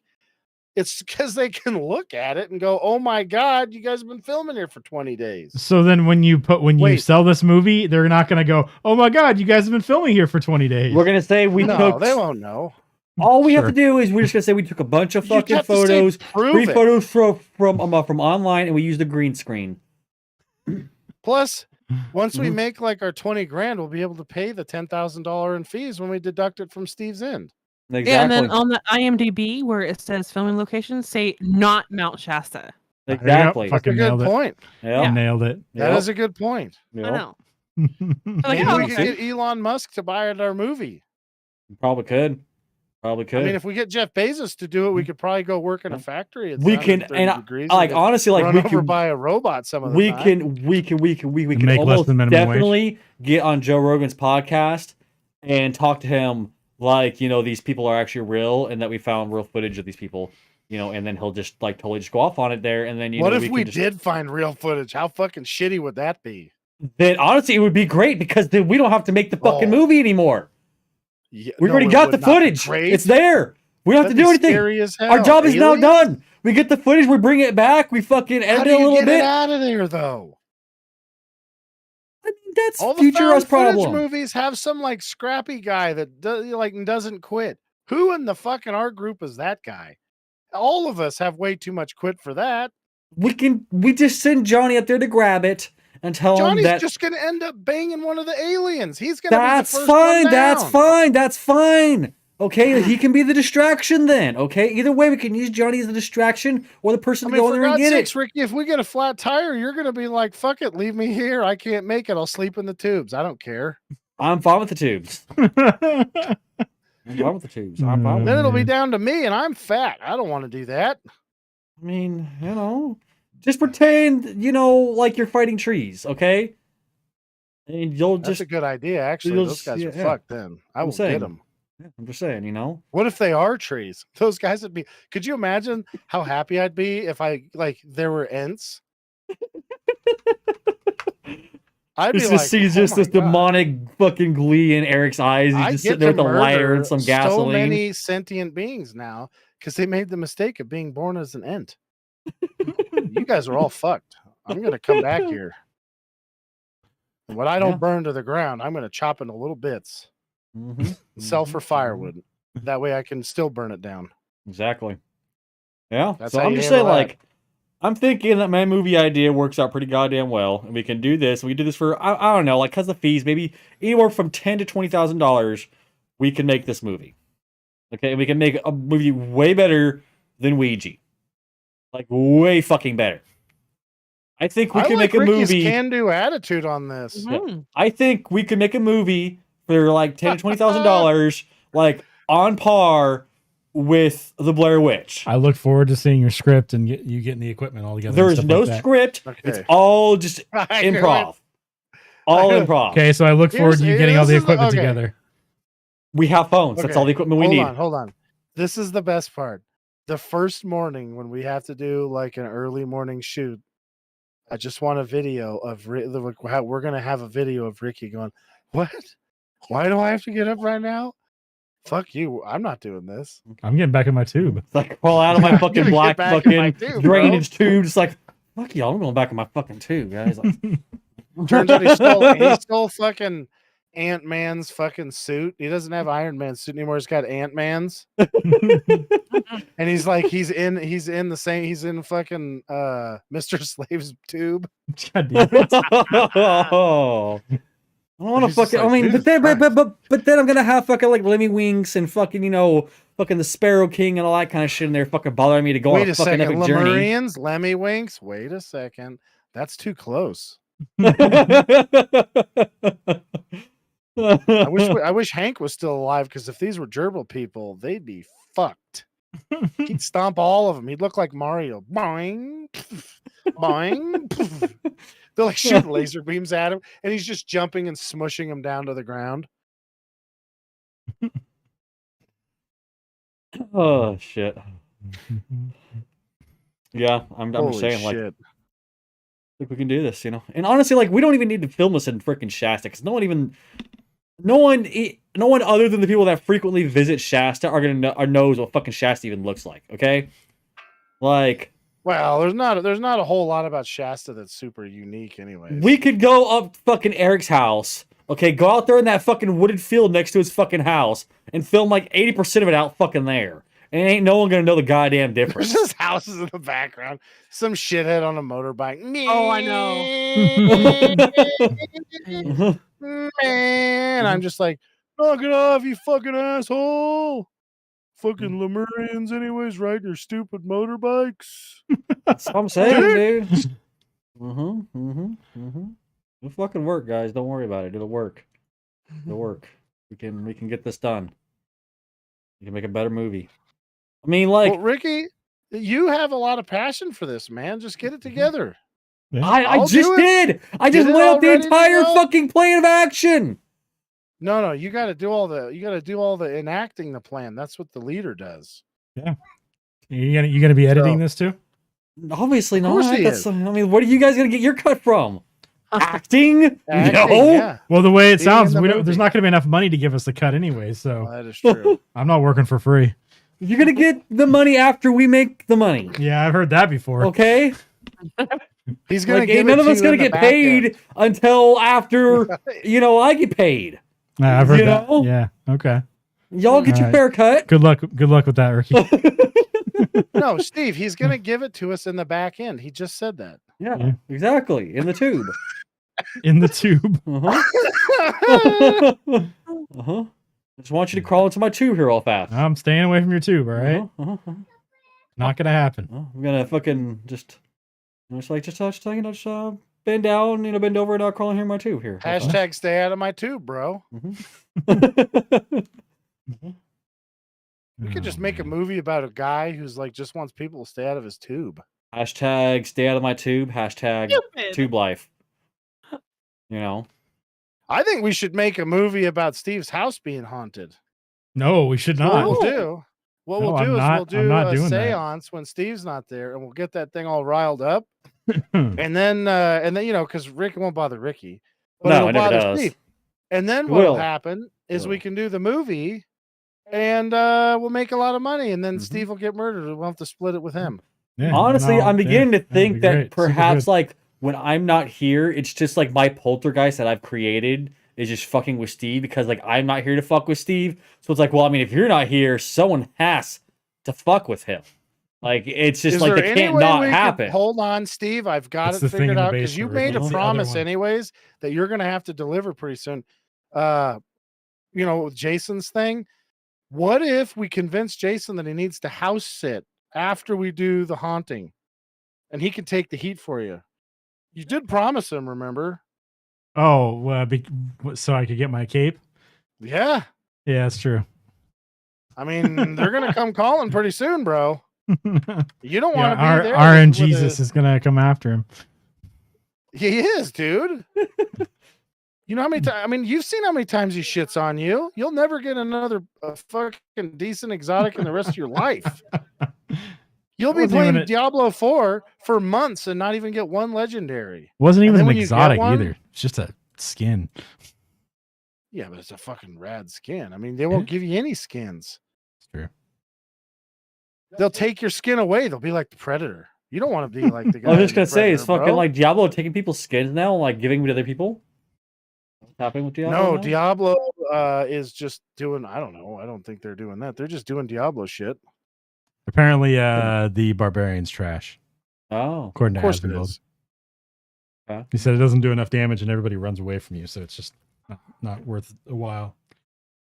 It's because they can look at it and go, "Oh my god, you guys have been filming here for 20 days." So then, when you Wait. sell this movie, they're not going to go, "Oh my god, you guys have been filming here for 20 days." We're gonna say we No, took. they won't know. All we have Sure. to do is we're just gonna say we took a bunch of You fucking have to say photos, prove free it. photos from online, and we used a green screen. Plus, once we Mhm. make like our 20 grand, we'll be able to pay the $10,000 in fees when we deduct it from Steve's end. Exactly. Yeah, and then on the IMDb where it says filming location, say not Mount Shasta. Exactly. That's a Fucking good nailed it. point. Yeah. Nailed it. That is a good point. I know. Well, Like, Maybe oh, we could okay. get Elon Musk to buy our movie. Probably could. Probably could. I mean, if we get Jeff Bezos to do it, we could probably go work in a factory. It's we can, 130 and degrees. like honestly, like run we over can by a robot some of the we time. can make less almost than minimum wage. definitely get on Joe Rogan's podcast and talk to him like, you know, these people are actually real and that we found real footage of these people, you know, and then he'll just like totally just go off on it there, and then What know, if we can just, did find real footage? How fucking shitty would that be? then honestly it would be great because then we don't have to make the fucking movie anymore. Yeah, We've no, already it got would the not be footage. great. It's there. We don't have That'd to do be anything. scary as hell. Our job is now Aliens? done. We get the footage, we bring it back, we fucking How edit do it a you little get it bit. out of there, though? I mean, that's All the future found us footage problem. movies have some like scrappy guy that doesn't quit. Who in the fucking art group is that guy? All of us have way too much quit for that. We just send Johnny up there to grab it and tell him Johnny's that just gonna end up banging one of the aliens. He's gonna be the that's first fine. one That's down. fine. That's fine. Okay, he can be the distraction then. Okay, either way, we can use Johnny as the distraction or the person I to mean, go in for there and God's get sakes, it. Ricky, if we get a flat tire, you're gonna be like, "Fuck it, leave me here. I can't make it. I'll sleep in the tubes. I don't care." I'm fine with the tubes. I'm fine with the tubes. I'm fine with Then it. it'll be down to me, and I'm fat. I don't want to do that. I mean, you know, just pretend, you know, like you're fighting trees, okay? And you'll That's just. a good idea. Actually, you'll those just- guys yeah, are yeah. fucked. Then I I'm will saying. get them. Yeah, I'm just saying, you know. What if they are trees? Those guys would be. Could you imagine how happy I'd be if there were Ents? I'd be It's like, just sees "Oh just my this God." demonic fucking glee in Eric's eyes. He's I just get sitting there to with a lighter murder and some so gasoline. many sentient beings now because they made the mistake of being born as an Ent. You guys are all fucked. I'm gonna come back here. And what I don't Yeah. burn to the ground, I'm gonna chop into little bits Mhm, and sell mhm, for mhm. firewood. That way I can still burn it down. Exactly. Yeah. That's so how I'm you just saying, handle that. like, I'm thinking that my movie idea works out pretty goddamn well, and we can do this. We can do this for I don't know, like, cause the fees, maybe anywhere from $10,000 to $20,000. We can make this movie. Okay, and we can make a movie way better than Ouija, like way fucking better. I think we I can like make a Ricky's movie. can-do attitude on this. Mhm. I think we could make a movie for like $10,000 to $20,000, like on par with the Blair Witch. I look forward to seeing your script and you getting the equipment all together. There and is stuff no like that. script. Okay. It's all just I knew improv. it. All I knew it. improv. Okay, so I look forward to you Here's- getting all the this is the- equipment okay. together. We have phones. That's Okay, all the equipment we need. Hold on. This is the best part. The first morning when we have to do like an early morning shoot, I just want a video of how we're gonna have a video of Ricky going, "What? Why do I have to get up right now? Fuck you! I'm not doing this." I'm getting back in my tube. It's like crawl out of my I'm fucking gonna get black back in my fucking tube, bro. drainage tube. Just like fuck y'all. I'm going back in my fucking tube, guys. Like, Turns out he stole fucking Ant-Man's fucking suit. He doesn't have Iron Man's suit anymore. He's got Ant-Man's. And he's in fucking Mr. Slave's tube. God damn it. oh. I don't want to He's just fucking. like, I mean, Jesus but then I'm gonna have fucking like Lemmy Winks and fucking fucking the Sparrow King and all that kind of shit in there fucking bothering me to go Wait on a a fucking second, epic journey. Lemurians, Lemmy Winks. Wait a second, that's too close. I wish Hank was still alive because if these were gerbil people, they'd be fucked. He'd stomp all of them. He'd look like Mario. Boing, boing. They're like shooting laser beams at him, and he's just jumping and smushing them down to the ground. Oh shit. Yeah, I'm just Holy saying, like, shit. we can do this, you know. And honestly, like, we don't even need to film this in freaking Shasta because no one other than the people that frequently visit Shasta are gonna knows what fucking Shasta even looks like. Okay, like, Well, there's not a whole lot about Shasta that's super unique, anyway. we could go up fucking Eric's house. Okay, go out there in that fucking wooded field next to his fucking house and film like 80% of it out fucking there. And ain't no one gonna know the goddamn There's difference. just houses in the background. Some shithead on a motorbike. Oh, I know. Man, I'm just like, knock it off, you fucking asshole. fucking Lemurians, anyways, riding their stupid motorbikes. That's what I'm saying, dude. It'll fucking work, guys. Don't worry about it. It'll work. It'll work. We can get this done. We can make a better movie. I mean, like, Well, Ricky, you have a lot of passion for this, man. Just get it together. Yeah. I I'll just do it. did. I Get just it laid all out the ready to entire go. fucking plan of action. No, you got to do all the enacting the plan. That's what the leader does. You gonna be editing this too? Obviously Of not. course he That's, is. I mean, what are you guys gonna get your cut from? Acting? Acting, No. yeah. Well, the way it Being in sounds, the there's movie. not gonna be enough money to give us the cut anyway. So Well, that is true. I'm not working for free. You're gonna get the money after we make the money. Yeah, I've heard that before. Okay? He's gonna Like, give ain't none it of to us you gonna in the get back paid end. until after I get paid. Yeah, I've heard You that. know? Yeah. Okay. Y'all get your Alright. fair cut. Good luck. Good luck with that, Ricky. No, Steve, he's gonna give it to us in the back end. He just said that. Yeah, exactly. In the tube. In the tube. Uh-huh. uh-huh. I just want you to crawl into my tube here real fast. I'm staying away from your tube. All right. Uh-huh. Not gonna happen. I'm gonna fucking just bend down, bend over and not crawl in here in my tube here. Hashtag stay out of my tube, bro. Mhm. We could just make a movie about a guy who's like just wants people to stay out of his tube. Hashtag stay out of my tube. Hashtag Stupid. tube life. You know. I think we should make a movie about Steve's house being haunted. No, we should What not. we'll do, what No, we'll I'm do is not- we'll I'm do not a doing that. seance when Steve's not there, and we'll get that thing all riled up, and then because Rick won't bother Ricky, but No, it'll it never bother does. Steve. And then It what'll will. happen is we will. can do the movie, and we'll make a lot of money, and then Mhm. Steve will get murdered, and we'll have to split it with him. Yeah, Honestly, no, I'm beginning yeah, to think that'd be that great. Super perhaps good. like when I'm not here, it's just like my poltergeist that I've created is just fucking with Steve because like I'm not here to fuck with Steve. So it's like, well, I mean, if you're not here, someone has to fuck with him. Like it's just Is like there it any can't way not we could- happen. Hold on, Steve. I've got It's it the thing figured in the out because you basement, Ricky. made a It's the other promise one. anyways that you're gonna have to deliver pretty soon. With Jason's thing. What if we convince Jason that he needs to house sit after we do the haunting, and he can take the heat for you? You did promise him, remember? Oh, so I could get my cape. Yeah. Yeah, that's true. I mean, they're gonna come calling pretty soon, bro. You don't want to Yeah, be there. RN Jesus is gonna come after him. He is, dude. You know how many times? I mean, you've seen how many times he shits on you. You'll never get another fucking decent exotic in the rest of your life. You'll be Wasn't even playing a- Diablo 4 for months and not even get one legendary. Wasn't And even then an when you get exotic one- either. It's just a skin. Yeah, but it's a fucking rad skin. I mean, they won't give you any skins. It's true. They'll take your skin away. They'll be like the Predator. You don't want to be like the guy. I was just in gonna the say, is Predator, fucking bro. like Diablo taking people's skins now and like giving them to other people? What's happening with Diablo? No, now? Diablo is just doing. I don't know. I don't think they're doing that. They're just doing Diablo shit. Apparently, the barbarian's trash, Oh, according Of to course it Asmongold. is. He said it doesn't do enough damage and everybody runs away from you, so it's just not worth a while.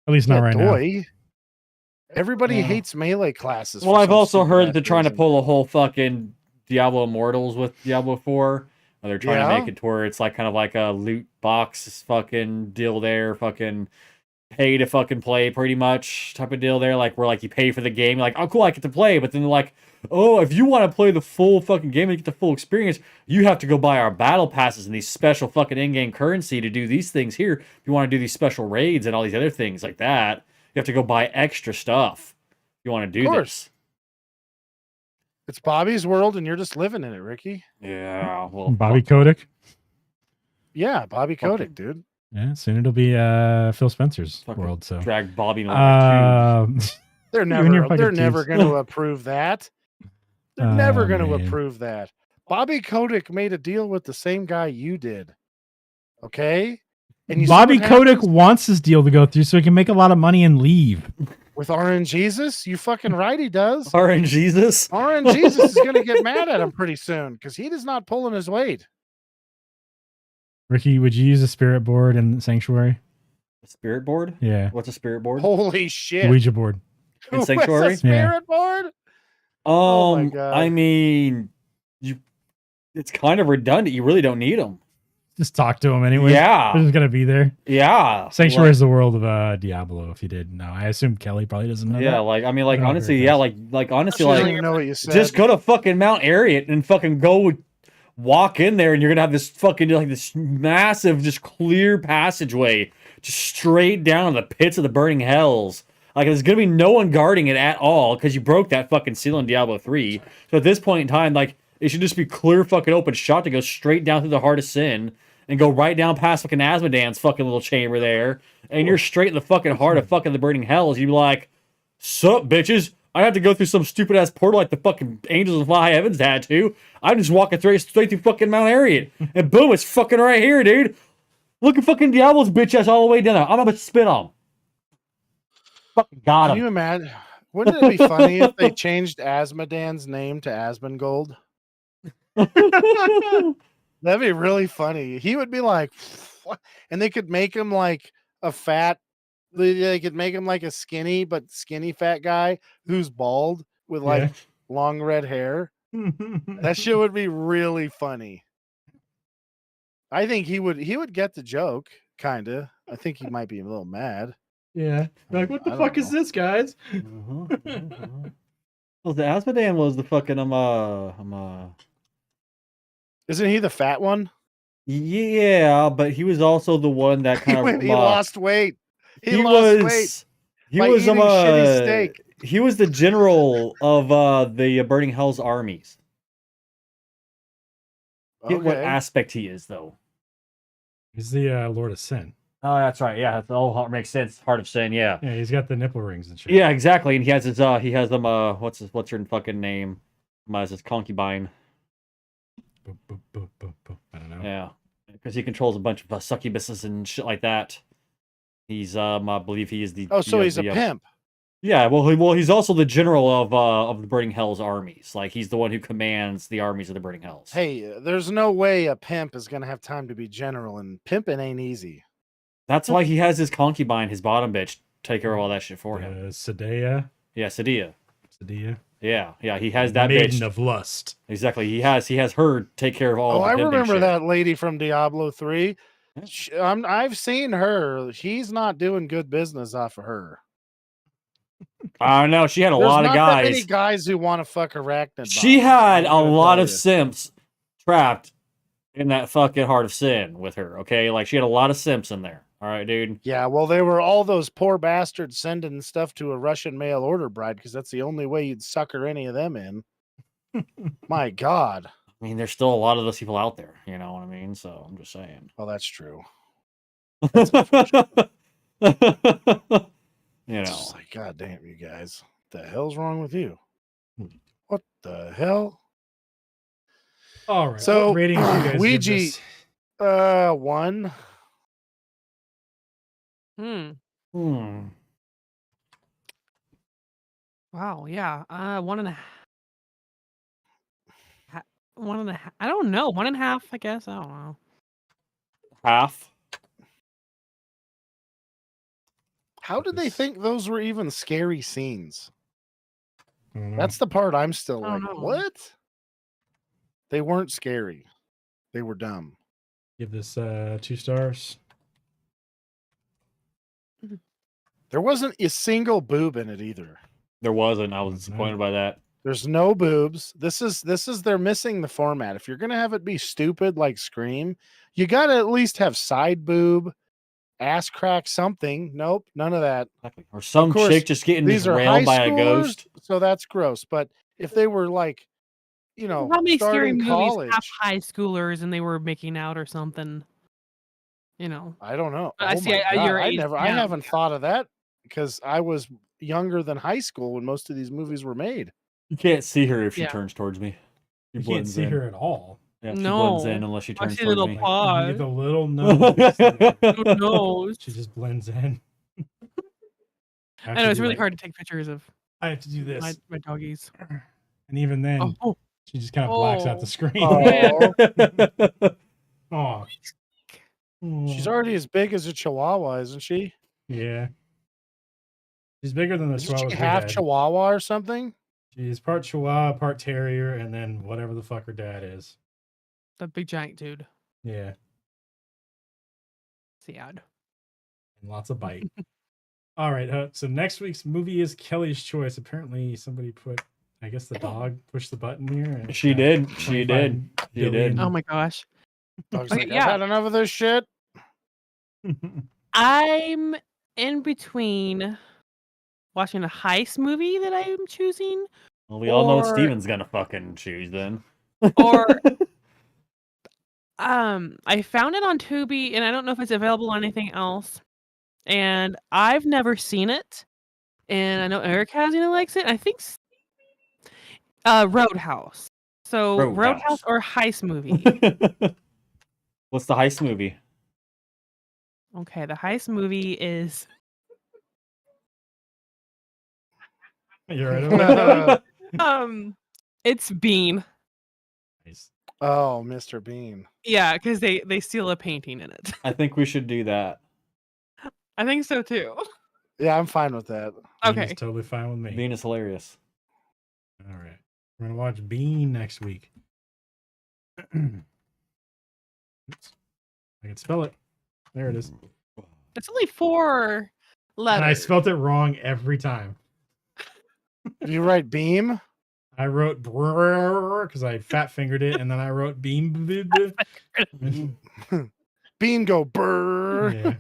At least not right now. Doy. Everybody Yeah. hates melee classes. well, for I've some also stupid heard that ass they're trying to reason. pull a whole fucking Diablo Immortals with Diablo 4. And they're trying to Yeah? make it to where it's like kind of like a loot box fucking deal there, fucking pay to fucking play pretty much type of deal there. Like where like you pay for the game, you're like, oh cool, I get to play, but then they're like, oh, if you want to play the full fucking game and get the full experience, you have to go buy our battle passes and these special fucking in-game currency to do these things here. If you want to do these special raids and all these other things like that, you have to go buy extra stuff. If you want to do course. this. It's Bobby's world, and you're just living in it, Ricky. Yeah, well, Bobby Kotick. Yeah, Bobby Fucking- Kotick, dude. Yeah, soon it'll be Phil Spencer's Fucking world. So, drag Bobby in the tube. They're You and your never. They're fucking never tubes. going to approve that. They're never Oh, going to man. approve that. Bobby Kotick made a deal with the same guy you did. Okay, and you see Bobby what Kotick happens wants his deal to go through so he can make a lot of money and leave. with RN Jesus. You fucking right, he does. RN Jesus. RN Jesus is going to get mad at him pretty soon because he is not pulling his weight. Ricky, would you use a spirit board in Sanctuary? A spirit board? Yeah, What's a spirit board? Holy shit! Ouija board. in With Sanctuary. a spirit board? Oh my God. I mean, it's kind of redundant. You really don't need them. Just talk to him anyway. Yeah. They're just gonna be there. Yeah. Sanctuary is the world of Diablo. If you didn't know, I assume Kelly probably doesn't know. Yeah, that. like I mean, like I don't know honestly, if it yeah, does. like honestly, She doesn't like even know what you said. just go to fucking Mount Ariat and fucking go walk in there, and you're gonna have this fucking like this massive, just clear passageway, just straight down to the pits of the burning hells. Like there's gonna be no one guarding it at all because you broke that fucking seal in Diablo 3. So at this point in time, like it should just be clear fucking open shot to go straight down through the heart of sin and go right down past fucking Asmodan's fucking little chamber there, and you're straight in the fucking heart of fucking the burning hells. You'd be like, "Sup, bitches? I have to go through some stupid ass portal like the fucking angels of high heavens had to. I'm just walking straight through fucking Mount Ariat, and boom, it's fucking right here, dude. Look at fucking Diablo's bitch ass all the way down there. I'm gonna spit on him. Fucking got Can him." you imagine? Wouldn't it be funny if they changed Asmodan's name to Asmongold? That'd be really funny. He would be like, "What?" And they could make him like a fat. They could make him like a skinny but skinny fat guy who's bald with like long red hair. That shit would be really funny. I think he would get the joke, kinda. I think he might be a little mad. Yeah. Like, what the I fuck don't is know. this, guys? Well, the Asmodan was the fucking Isn't he the fat one? Yeah, but he was also the one that kind of He lost weight. He he lost was weight he by was eating shitty steak. he was the general of the Burning Hell's armies. Get what Okay. aspect he is though. He's the Lord of Sin. Oh, that's right. Yeah, that's all makes sense. Heart of Sin. Yeah. Yeah, he's got the nipple rings and shit. Yeah, exactly. And he has what's her fucking name? His concubine. Boop, boop, boop, boop, boop. I don't know. Yeah, because he controls a bunch of succubuses and shit like that. He's I believe he is the. Oh, so he's a the, pimp. Yeah, he's also the general of the Burning Hells armies. Like he's the one who commands the armies of the Burning Hells. Hey, there's no way a pimp is gonna have time to be general, and pimping ain't easy. That's why he has his concubine, his bottom bitch, take care of all that shit for him. Sadea. Yeah, Sadia. Yeah. Yeah, he has that Maiden bitch. of Lust. Exactly. He has her take care of all. Oh, the I pimping remember shit. that lady from Diablo 3. I've seen her. She's not doing good business off of her. I know she had a There's lot not of that many guys. guys who want to fuck arachnid. She bombs, had I'm a gonna lot tell of you. simps trapped in that fucking Heart of Sin with her. Okay, like she had a lot of simps in there. All right, dude. Yeah, well, they were all those poor bastards sending stuff to a Russian mail order bride because that's the only way you'd sucker any of them in. My God. I mean, there's still a lot of those people out there. You know what I mean? So I'm just saying. Oh, that's true. You It's know. just like, God damn, you guys. What the hell's wrong with you? What the hell? All right. So, what rating would you guys give Ouija, this? 1. Hmm. Wow. Yeah. 1.5. 1.5. I don't know. 1.5. I guess. I don't know. Half. How did they think those were even scary scenes? I don't know. That's the part I'm still I like, don't know. what? They weren't scary. They were dumb. Give this 2 stars. There wasn't a single boob in it either. There wasn't. I was disappointed by that. There's no boobs. This is they're missing the format. If you're gonna have it be stupid like Scream, you gotta at least have side boob, ass crack, something. Nope, none of that. Exactly. Or some Of course, chick just getting These are high railed by a schoolers, ghost. so that's gross. But if they were like, you know, How many scary starting movies college, have high schoolers and they were making out or something? You know. I don't know. I Oh see, my at God, your I age now. haven't thought of that because I was younger than high school when most of these movies were made. You can't see her if she Yeah. turns towards me. She You can't blends see in. her at all. Yeah, she No. blends in unless she I turns see towards little me. paw. You get the little nose. Who knows? She just blends in. I know it's really hard to take pictures of I have to do this. my doggies. And even then, Oh, she just kind of blacks out Oh. the screen. Oh, Oh. she's already as big as a Chihuahua, isn't she? Yeah. She's bigger than the Isn't Chihuahuas. she her half dad. Chihuahua or something? She's part Chihuahua, part Terrier, and then whatever the fuck her dad is. The big giant dude. Yeah, Sad. and lots of bite. All right, so next week's movie is Kelly's Choice. Apparently, somebody put, I guess the dog pushed the button here. And it She got did. She 25 did. She did. billion. Oh my gosh. Dog's Okay, like, yeah. I've had enough of this shit. I'm in between watching a heist movie that I'm choosing, Well, we all know what Or- Steven's gonna fucking choose then. or I found it on Tubi, and I don't know if it's available on anything else. And I've never seen it, and I know Eric has, likes it. I think Roadhouse. So Roadhouse or heist movie. What's the heist movie? Okay, the heist movie is You're right over there. it's Bean. Nice. Oh, Mr. Bean. Yeah, because they steal a painting in it. I think we should do that. I think so too. Yeah, I'm fine with that. Bean Okay. is totally fine with me. Bean is hilarious. All right, we're gonna watch Bean next week. Oops. I can spell it. There it is. It's only 4 letters. And I spelled it wrong every time. Did you write beam? I wrote because I fat fingered it, and then I wrote beam. Bean go burr. Yeah.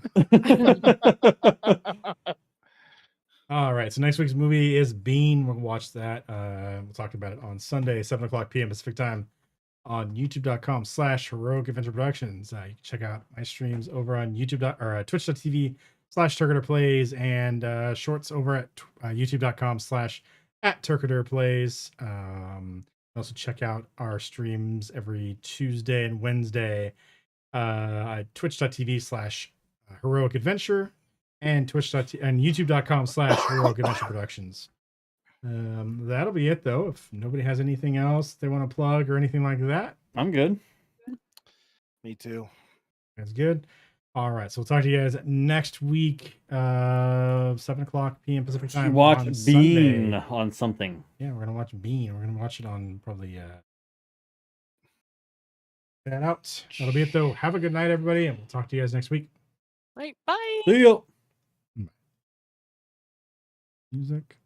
All right. So next week's movie is Bean. We'll watch that. We'll talk about it on Sunday, 7:00 p.m. Pacific time on youtube.com/Heroic Adventure Productions. You can check out my streams over on twitch.tv/Turketer and shorts over at youtube.com/@Turketer Plays. Also check out our streams every Tuesday and Wednesday at twitch.tv/Heroic Adventure and youtube.com/Heroic Adventure Productions. That'll be it though. If nobody has anything else they want to plug or anything like that, I'm good. Me too. that's good. All right, so we'll talk to you guys next week, 7:00 p.m. Pacific time. Watch on Bean Sunday. on something. Yeah, we're gonna watch Bean. We're gonna watch it on probably that out. That'll be it though. Have a good night, everybody, and we'll talk to you guys next week. Right, bye. See ya. Music.